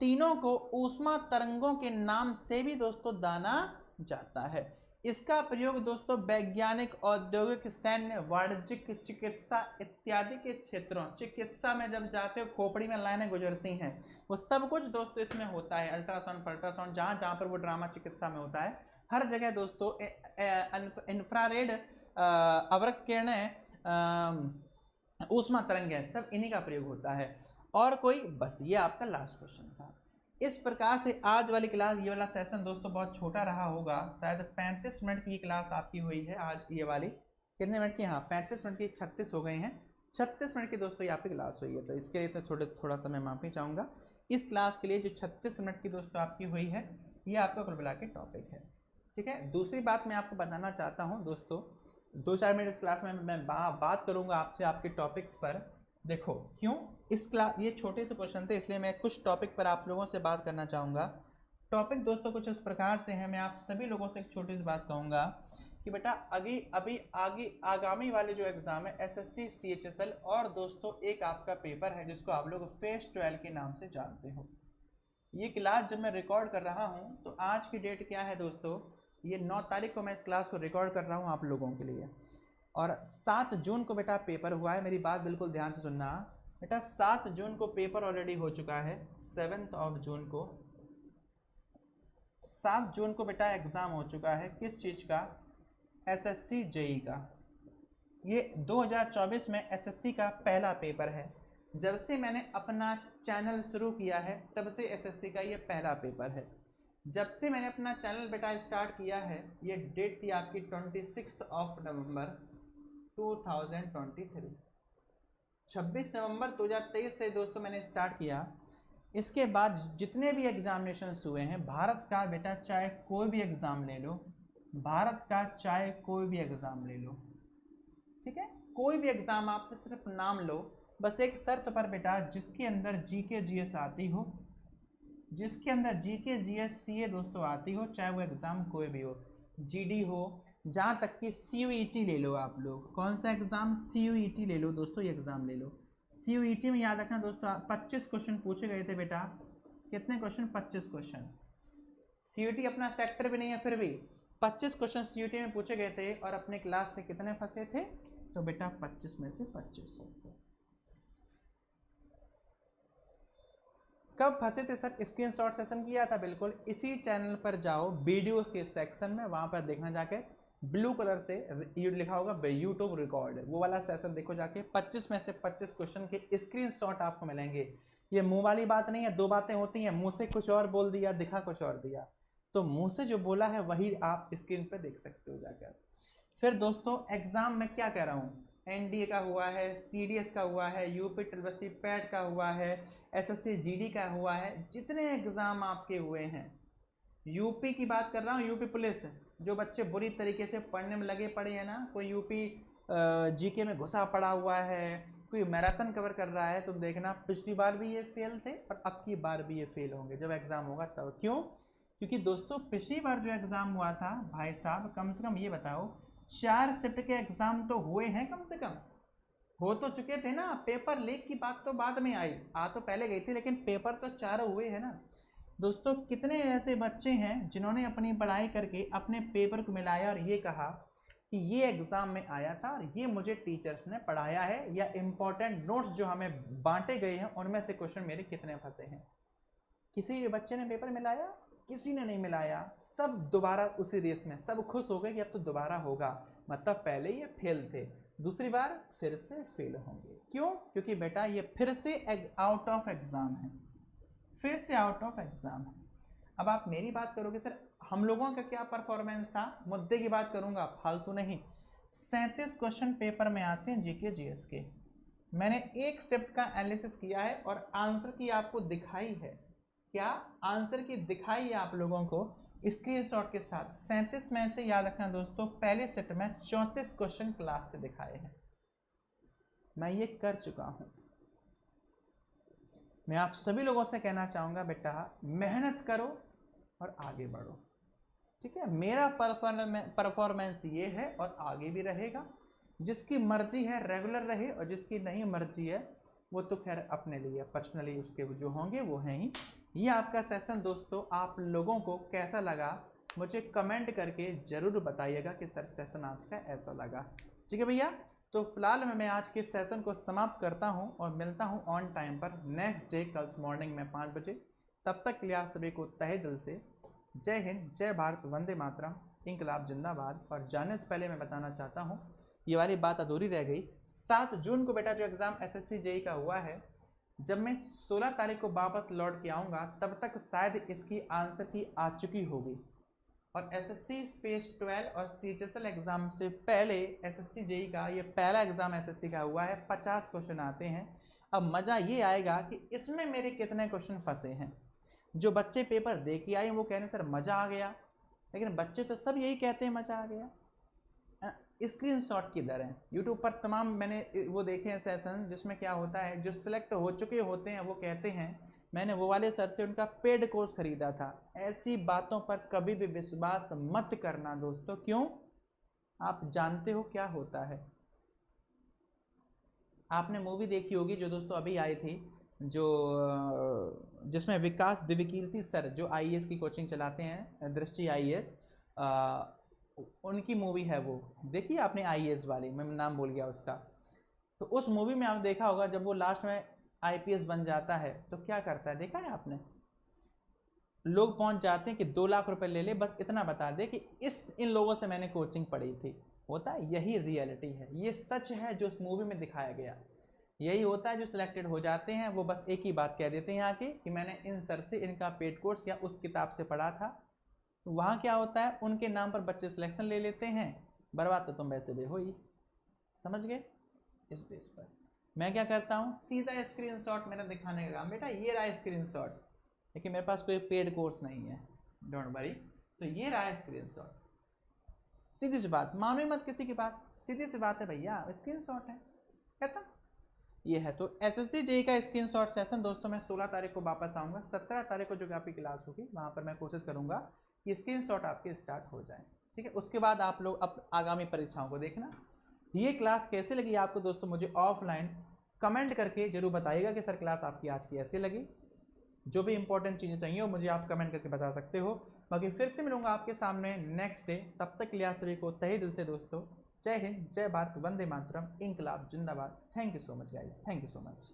तीनों को ऊष्मा तरंगों के नाम से भी दोस्तों जाना जाता है। इसका प्रयोग दोस्तों वैज्ञानिक, औद्योगिक, सैन्य, वाणिज्यिक, चिकित्सा इत्यादि के क्षेत्रों, चिकित्सा में जब जाते हो खोपड़ी में लाइनें गुजरती हैं वो सब कुछ दोस्तों इसमें होता है, अल्ट्रासाउंड पल्ट्रासाउंड जहाँ जहाँ पर वो ड्रामा चिकित्सा में होता है हर जगह दोस्तों इंफ्रारेड, अवरक्त किरणें, ऊष्मा तरंगें सब इन्हीं का प्रयोग होता है। और कोई, बस ये आपका लास्ट क्वेश्चन था। इस प्रकार से आज वाली क्लास, ये वाला सेशन दोस्तों बहुत छोटा रहा होगा, शायद 35 मिनट की क्लास आपकी हुई है आज। ये वाली कितने मिनट की, हाँ 35 मिनट की, 36 हो गए हैं, 36 मिनट की दोस्तों ये आपकी क्लास हुई है। तो इसके लिए तो थोड़ा सा मैं माफ़ी चाहूँगा। इस क्लास के लिए जो 36 मिनट की दोस्तों आपकी हुई है, ये आपका कुल मिला के टॉपिक है, ठीक है। दूसरी बात मैं आपको बताना चाहता हूँ दोस्तों, 2-4 मिनट इस क्लास में मैं बात करूँगा आपसे आपके टॉपिक्स पर। देखो क्यों, इस क्लास ये छोटे से क्वेश्चन थे इसलिए मैं कुछ टॉपिक पर आप लोगों से बात करना चाहूँगा। टॉपिक दोस्तों कुछ इस प्रकार से है, मैं आप सभी लोगों से एक छोटी सी बात कहूँगा कि बेटा अभी आगामी वाले जो एग्ज़ाम है एसएससी सीएचएसएल, और दोस्तों एक आपका पेपर है जिसको आप लोग फेज 12 के नाम से जानते हो। ये क्लास जब मैं रिकॉर्ड कर रहा हूँ तो आज की डेट क्या है दोस्तों, ये 9 तारीख को मैं इस क्लास को रिकॉर्ड कर रहा हूँ आप लोगों के लिए, और 7 जून को बेटा पेपर हुआ है। मेरी बात बिल्कुल ध्यान से सुनना बेटा, 7 जून को पेपर ऑलरेडी हो चुका है, 7 जून को, 7 जून को बेटा एग्ज़ाम हो चुका है। किस चीज़ का, एसएससी जेई का। ये 2024 में एसएससी का पहला पेपर है। जब से मैंने अपना चैनल शुरू किया है तब से एसएससी का ये पहला पेपर है। जब से मैंने अपना चैनल बेटा स्टार्ट किया है, ये डेट थी आपकी 26 नवंबर 2023, 26 नवंबर 2023 से दोस्तों मैंने स्टार्ट किया। इसके बाद जितने भी एग्जामिनेशंस हुए हैं भारत का बेटा, चाहे कोई भी एग्ज़ाम ले लो, भारत का चाहे कोई भी एग्ज़ाम ले लो, ठीक है, कोई भी एग्ज़ाम आप सिर्फ नाम लो, बस एक शर्त पर बेटा, जिसके अंदर जीके जीएस आती हो, जिसके अंदर जीके जीएस सीए दोस्तों आती हो, चाहे वो एग्ज़ाम कोई भी हो, जीडी हो, जहाँ तक कि सीयूईटी ले लो आप लोग, कौन सा एग्ज़ाम, सीयूईटी ले लो दोस्तों, ये एग्ज़ाम ले लो। सीयूईटी में याद रखना दोस्तों 25 क्वेश्चन पूछे गए थे बेटा, कितने क्वेश्चन, 25 क्वेश्चन। सीयूईटी अपना सेक्टर भी नहीं है फिर भी 25 क्वेश्चन सीयूईटी में पूछे गए थे, और अपने क्लास से कितने फंसे थे, तो बेटा 25 में से 25। कब फंसे थे सर, स्क्रीनशॉट सेशन किया था, बिल्कुल इसी चैनल पर जाओ, वीडियो के सेक्शन में, वहाँ पर देखना जाके, ब्लू कलर से लिखा होगा यूट्यूब रिकॉर्ड, वो वाला सेशन देखो जाके। 25 में से 25 क्वेश्चन के स्क्रीनशॉट आपको मिलेंगे। ये मुंह वाली बात नहीं है, दो बातें होती हैं, मुंह से कुछ और बोल दिया, दिखा कुछ और दिया, तो मुंह से जो बोला है वही आप स्क्रीन पर देख सकते हो जाकर। फिर दोस्तों एग्जाम में क्या कह रहा हूँ, एनडीए का हुआ है, सीडीएस का हुआ है, यूपी ट्रिपल पैट का हुआ है, एसएससी जीडी का हुआ है, जितने एग्ज़ाम आपके हुए हैं, यूपी की बात कर रहा हूँ, यूपी पुलिस, जो बच्चे बुरी तरीके से पढ़ने में लगे पड़े हैं ना, कोई यूपी जीके में घुसा पड़ा हुआ है, कोई मैराथन कवर कर रहा है, तुम देखना पिछली बार भी ये फेल थे और अब की बार भी ये फेल होंगे जब एग्ज़ाम होगा तब। क्यों, क्योंकि दोस्तों पिछली बार जो एग्ज़ाम हुआ था भाई साहब, कम से कम ये बताओ 4 शिफ्ट के एग्ज़ाम तो हुए हैं, कम से कम हो तो चुके थे ना। पेपर लीक की बात तो बाद में आई, आ तो पहले गई थी, लेकिन पेपर तो 4 हुए हैं ना दोस्तों। कितने ऐसे बच्चे हैं जिन्होंने अपनी पढ़ाई करके अपने पेपर को मिलाया और ये कहा कि ये एग्ज़ाम में आया था और ये मुझे टीचर्स ने पढ़ाया है, या इम्पोर्टेंट नोट्स जो हमें बांटे गए हैं उनमें से क्वेश्चन मेरे कितने फंसे हैं। किसी भी बच्चे ने पेपर मिलाया, किसी ने नहीं मिलाया, सब दोबारा उसी रेस में, सब खुश हो गए कि अब तो दोबारा होगा, मतलब पहले ये फेल थे, दूसरी बार फिर से फेल होंगे। क्यों, क्योंकि बेटा ये फिर से आउट ऑफ एग्ज़ाम है, फिर से आउट ऑफ एग्ज़ाम है। अब आप मेरी बात करोगे सर हम लोगों का क्या परफॉर्मेंस था, मुद्दे की बात करूंगा, फालतू नहीं। 37 क्वेश्चन पेपर में आते हैं जीके जीएस के, मैंने एक शिफ्ट का एनालिसिस किया है और आंसर की आपको दिखाई है। क्या आंसर की दिखाई है आप लोगों को स्क्रीनशॉट के साथ। 37 में से याद रखना दोस्तों, पहले शिफ्ट में 34 क्वेश्चन क्लास से दिखाए हैं, मैं ये कर चुका हूं। मैं आप सभी लोगों से कहना चाहूंगा बेटा मेहनत करो और आगे बढ़ो, ठीक है। मेरा परफॉर्मेंस ये है और आगे भी रहेगा। जिसकी मर्जी है रेगुलर रहे और जिसकी नहीं मर्जी है वो तो खैर अपने लिए पर्सनली उसके जो होंगे वो हैं ही। ये आपका सेशन दोस्तों आप लोगों को कैसा लगा मुझे कमेंट करके ज़रूर बताइएगा कि सर सेशन आज का ऐसा लगा, ठीक है भैया। तो फिलहाल मैं आज के सेशन को समाप्त करता हूं और मिलता हूं ऑन टाइम पर नेक्स्ट डे कल मॉर्निंग में 5 बजे। तब तक के लिए आप सभी को तहे दिल से जय हिंद, जय भारत, वंदे मातरम, इंकलाब जिंदाबाद। और जाने से पहले मैं बताना चाहता हूँ, ये वाली बात अधूरी रह गई। 7 जून को बेटा जो एग्ज़ाम SSC JEE का हुआ है, जब मैं 16 तारीख को वापस लौट के आऊँगा तब तक शायद इसकी आंसर की आ चुकी होगी। और SSC फेज 12 और CHSL एग्ज़ाम से पहले SSC JEE का ये पहला एग्ज़ाम SSC का हुआ है। 50 क्वेश्चन आते हैं। अब मज़ा ये आएगा कि इसमें मेरे कितने क्वेश्चन फंसे हैं। जो बच्चे पेपर दे के आए वो कह रहे हैं सर मज़ा आ गया, लेकिन बच्चे तो सब यही कहते हैं मज़ा आ गया। स्क्रीनशॉट की दर है यूट्यूब पर तमाम मैंने वो देखे हैं सेशन, जिसमें क्या होता है जो सिलेक्ट हो चुके होते हैं वो कहते हैं मैंने वो वाले सर से उनका पेड कोर्स खरीदा था। ऐसी बातों पर कभी भी विश्वास मत करना दोस्तों। क्यों? आप जानते हो क्या होता है। आपने मूवी देखी होगी जो दोस्तों अभी आई थी, जो जिसमें विकास दिव्यकीर्ति सर जो IAS की कोचिंग चलाते हैं, दृष्टि IAS, उनकी मूवी है वो, देखिए आपने IAS वाली, मैं नाम भूल गया उसका। तो उस मूवी में आप देखा होगा जब वो लास्ट में IPS बन जाता है तो क्या करता है, देखा है आपने? लोग पहुंच जाते हैं कि 2 लाख रुपए ले ले, बस इतना बता दे कि इन लोगों से मैंने कोचिंग पढ़ी थी। होता है, यही रियलिटी है, ये सच है जो उस मूवी में दिखाया गया। यही होता है जो सिलेक्टेड हो जाते हैं वो बस एक ही बात कह देते हैं आके कि मैंने इन सर से इनका पेड कोर्स या उस किताब से पढ़ा था। वहाँ क्या होता है, उनके नाम पर बच्चे सिलेक्शन ले लेते हैं, बर्बाद तो तुम वैसे भी हो ही। समझ गए? इस बेस पर मैं क्या करता हूँ, सीधा स्क्रीनशॉट मेरा दिखाने का काम, बेटा ये रहा स्क्रीनशॉट, लेकिन मेरे पास कोई पेड कोर्स नहीं है, डोंट वरी। तो ये रहा स्क्रीनशॉट, सीधी सी बात, मानो ही मत किसी की बात, सीधी सी बात है भैया, स्क्रीनशॉट है कहता ये है। तो SSC JEE का स्क्रीनशॉट सेशन दोस्तों मैं 16 तारीख को वापस आऊँगा। 17 तारीख को जो आपकी क्लास होगी वहाँ पर मैं कोशिश करूँगा कि स्क्रीनशॉट आपके स्टार्ट हो जाए, ठीक है। उसके बाद आप लोग अब आगामी परीक्षाओं को देखना। ये क्लास कैसे लगी आपको दोस्तों मुझे ऑफलाइन कमेंट करके जरूर बताइएगा कि सर क्लास आपकी आज की ऐसे लगी। जो भी इंपॉर्टेंट चीज़ें चाहिए वो मुझे आप कमेंट करके बता सकते हो। बाकी फिर से मिलूंगा आपके सामने नेक्स्ट डे, तब तक के लिए आप सभी को तहे दिल से दोस्तों जय हिंद, जय भारत, वंदे मातरम, इंकलाब जिंदाबाद। Thank you so much guys, thank you so much.